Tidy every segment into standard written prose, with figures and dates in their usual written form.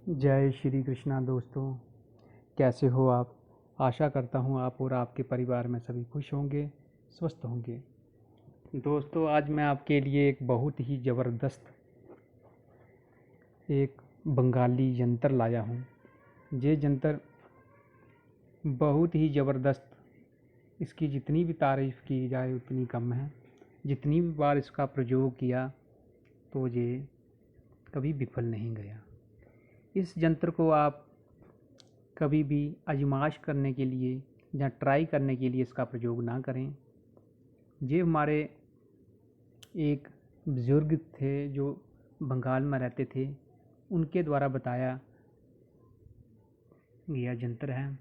जय श्री कृष्णा दोस्तों, कैसे हो आप। आशा करता हूँ आप और आपके परिवार में सभी खुश होंगे, स्वस्थ होंगे। दोस्तों, आज मैं आपके लिए एक बहुत ही ज़बरदस्त एक बंगाली यंत्र लाया हूँ। ये यंत्र बहुत ही ज़बरदस्त, इसकी जितनी भी तारीफ़ की जाए उतनी कम है। जितनी भी बार इसका प्रयोग किया तो ये कभी विफल नहीं गया। इस यंत्र को आप कभी भी आजमाइश करने के लिए या ट्राई करने के लिए इसका प्रयोग ना करें। ये हमारे एक बुज़ुर्ग थे जो बंगाल में रहते थे, उनके द्वारा बताया गया यंत्र है।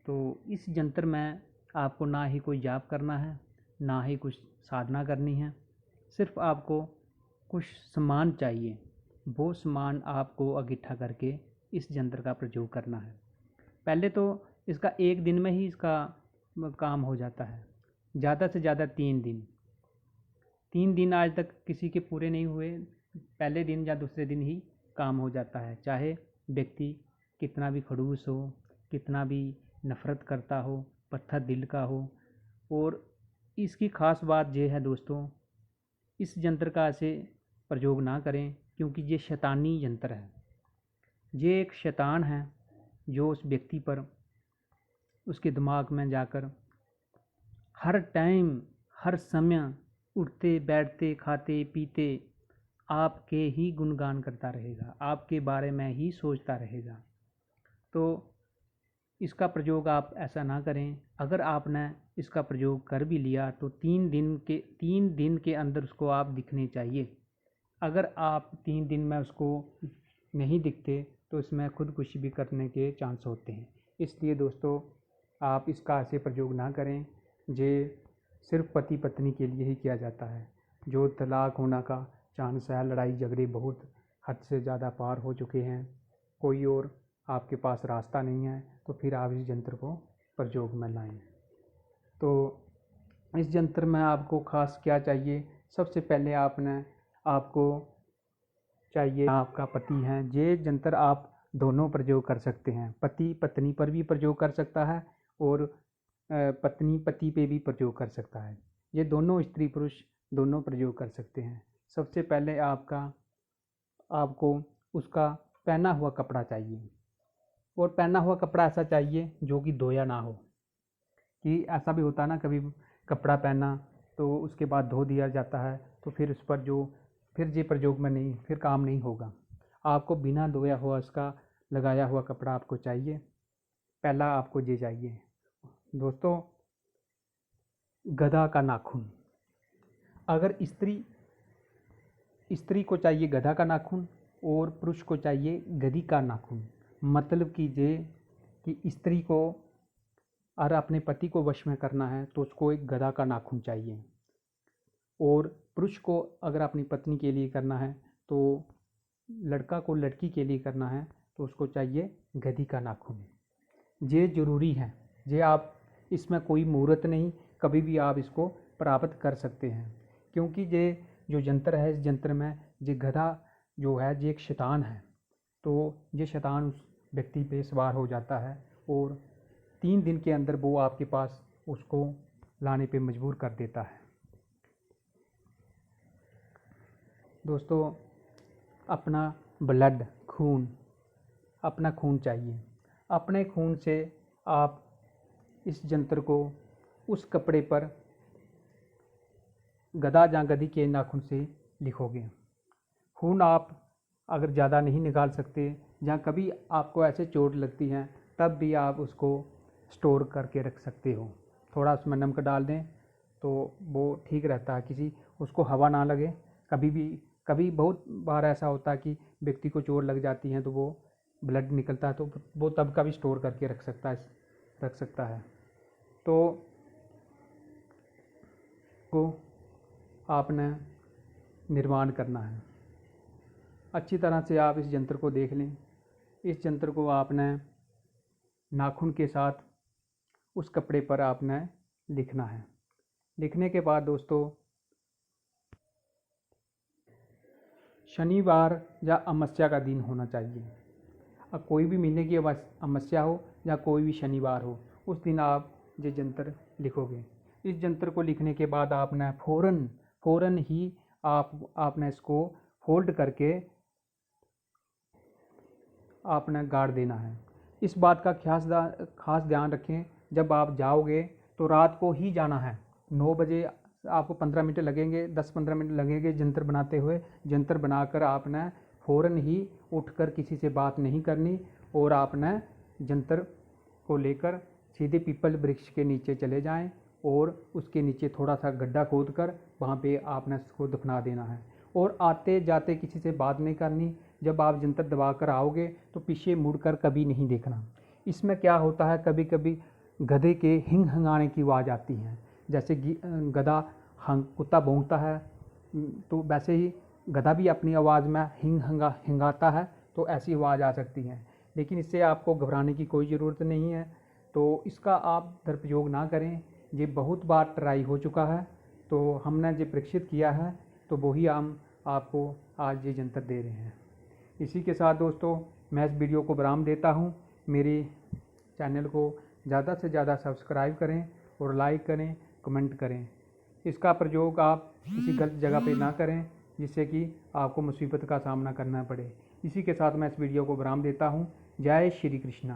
तो इस यंत्र में आपको ना ही कोई जाप करना है, ना ही कुछ साधना करनी है। सिर्फ आपको कुछ सामान चाहिए, वो सामान आपको इकट्ठा करके इस यंत्र का प्रयोग करना है। पहले तो इसका एक दिन में ही इसका काम हो जाता है, ज़्यादा से ज़्यादा 3 दिन आज तक किसी के पूरे नहीं हुए। पहले दिन या दूसरे दिन ही काम हो जाता है, चाहे व्यक्ति कितना भी खड़ूस हो, कितना भी नफ़रत करता हो, पत्थर दिल का हो। और इसकी ख़ास बात यह है दोस्तों, इस यंत्र का ऐसे प्रयोग ना करें क्योंकि ये शैतानी यंत्र है। ये एक शैतान है जो उस व्यक्ति पर, उसके दिमाग में जाकर हर टाइम, हर समय, उठते बैठते खाते पीते आपके ही गुणगान करता रहेगा, आपके बारे में ही सोचता रहेगा। तो इसका प्रयोग आप ऐसा ना करें। अगर आपने इसका प्रयोग कर भी लिया तो 3 दिन के अंदर उसको आप दिखने चाहिए। अगर आप 3 दिन में उसको नहीं दिखते तो इसमें खुदकुशी भी करने के चांस होते हैं। इसलिए दोस्तों, आप इसका ऐसे प्रयोग ना करें। ये सिर्फ पति पत्नी के लिए ही किया जाता है। जो तलाक होने का चांस है, लड़ाई झगड़े बहुत हद से ज़्यादा पार हो चुके हैं, कोई और आपके पास रास्ता नहीं है, तो फिर आप इस यंत्र को प्रयोग में लाएं। तो इस यंत्र में आपको ख़ास क्या चाहिए। सबसे पहले आपको चाहिए, आपका पति है, ये यंत्र आप दोनों प्रयोग कर सकते हैं। पति पत्नी पर भी प्रयोग कर सकता है और पत्नी पति पे भी प्रयोग कर सकता है। ये दोनों स्त्री पुरुष दोनों प्रयोग कर सकते हैं। सबसे पहले आपको उसका पहना हुआ कपड़ा चाहिए, और पहना हुआ कपड़ा ऐसा चाहिए जो कि धोया ना हो। कि ऐसा भी होता है ना, कभी कपड़ा पहना तो उसके बाद धो दिया जाता है, तो फिर उस पर फिर ये प्रयोग में नहीं, फिर काम नहीं होगा। आपको बिना धोया हुआ उसका लगाया हुआ कपड़ा आपको चाहिए। पहला आपको ये चाहिए दोस्तों, गधा का नाखून। अगर स्त्री को चाहिए गधा का नाखून और पुरुष को चाहिए गधी का नाखून। मतलब कीजिए कि स्त्री को और अपने पति को वश में करना है तो उसको एक गधा का नाखून चाहिए, और पुरुष को अगर अपनी पत्नी के लिए करना है, तो लड़का को लड़की के लिए करना है तो उसको चाहिए गधी का नाखून। ये ज़रूरी है। ये आप, इसमें कोई मुहूर्त नहीं, कभी भी आप इसको प्राप्त कर सकते हैं। क्योंकि ये जो यंत्र है, इस यंत्र में ये गधा जो है ये एक शैतान है। तो ये शैतान उस व्यक्ति पे सवार हो जाता है और 3 दिन के अंदर वो आपके पास उसको लाने पे मजबूर कर देता है। दोस्तों, अपना ब्लड, अपना खून चाहिए। अपने खून से आप इस यंत्र को उस कपड़े पर गधा या गधी के नाखून से लिखोगे। खून आप अगर ज़्यादा नहीं निकाल सकते या कभी आपको ऐसे चोट लगती है, तब भी आप उसको स्टोर करके रख सकते हो। थोड़ा उसमें नमक डाल दें तो वो ठीक रहता है, किसी उसको हवा ना लगे। कभी बहुत बार ऐसा होता है कि व्यक्ति को चोट लग जाती है तो वो ब्लड निकलता है, तो वो तब का भी स्टोर करके रख सकता है। तो को आपने निर्माण करना है। अच्छी तरह से आप इस यंत्र को देख लें। इस यंत्र को आपने नाखून के साथ उस कपड़े पर आपने लिखना है। लिखने के बाद दोस्तों, शनिवार या अमावस्या का दिन होना चाहिए। अब कोई भी महीने की अमावस्या हो या कोई भी शनिवार हो, उस दिन आप ये जंतर लिखोगे। इस जंतर को लिखने के बाद आपने फ़ौरन ही आपने इसको फोल्ड करके आपने गाड़ देना है। इस बात का खास ध्यान रखें, जब आप जाओगे तो रात को ही जाना है। 9 बजे आपको 15 मिनट लगेंगे, 10-15 मिनट लगेंगे जंतर बनाते हुए। जंतर बनाकर आपने फ़ौरन ही उठकर किसी से बात नहीं करनी और आपने जंतर को लेकर सीधे पीपल वृक्ष के नीचे चले जाएं और उसके नीचे थोड़ा सा गड्ढा खोद कर वहाँ पे आपने उसको दफना देना है। और आते जाते किसी से बात नहीं करनी। जब आप जंतर दबा कर आओगे तो पीछे मुड़कर कभी नहीं देखना। इसमें क्या होता है, कभी कभी गधे के हिंगाने की आवाज़ आती है। जैसे गधा कुत्ता भौंकता है तो वैसे ही गधा भी अपनी आवाज़ में हिंगाता है, तो ऐसी आवाज़ आ सकती है। लेकिन इससे आपको घबराने की कोई ज़रूरत नहीं है, तो इसका आप दुरुपयोग ना करें। ये बहुत बार ट्राई हो चुका है, तो हमने जो परीक्षित किया है तो वही हम आपको आज ये जंतर दे रहे हैं। इसी के साथ दोस्तों मैं इस वीडियो को विराम देता हूँ। मेरे चैनल को ज़्यादा से ज़्यादा सब्सक्राइब करें और लाइक करें, कमेंट करें। इसका प्रयोग आप किसी गलत जगह पे ना करें जिससे कि आपको मुसीबत का सामना करना पड़े। इसी के साथ मैं इस वीडियो को विराम देता हूँ। जय श्री कृष्णा।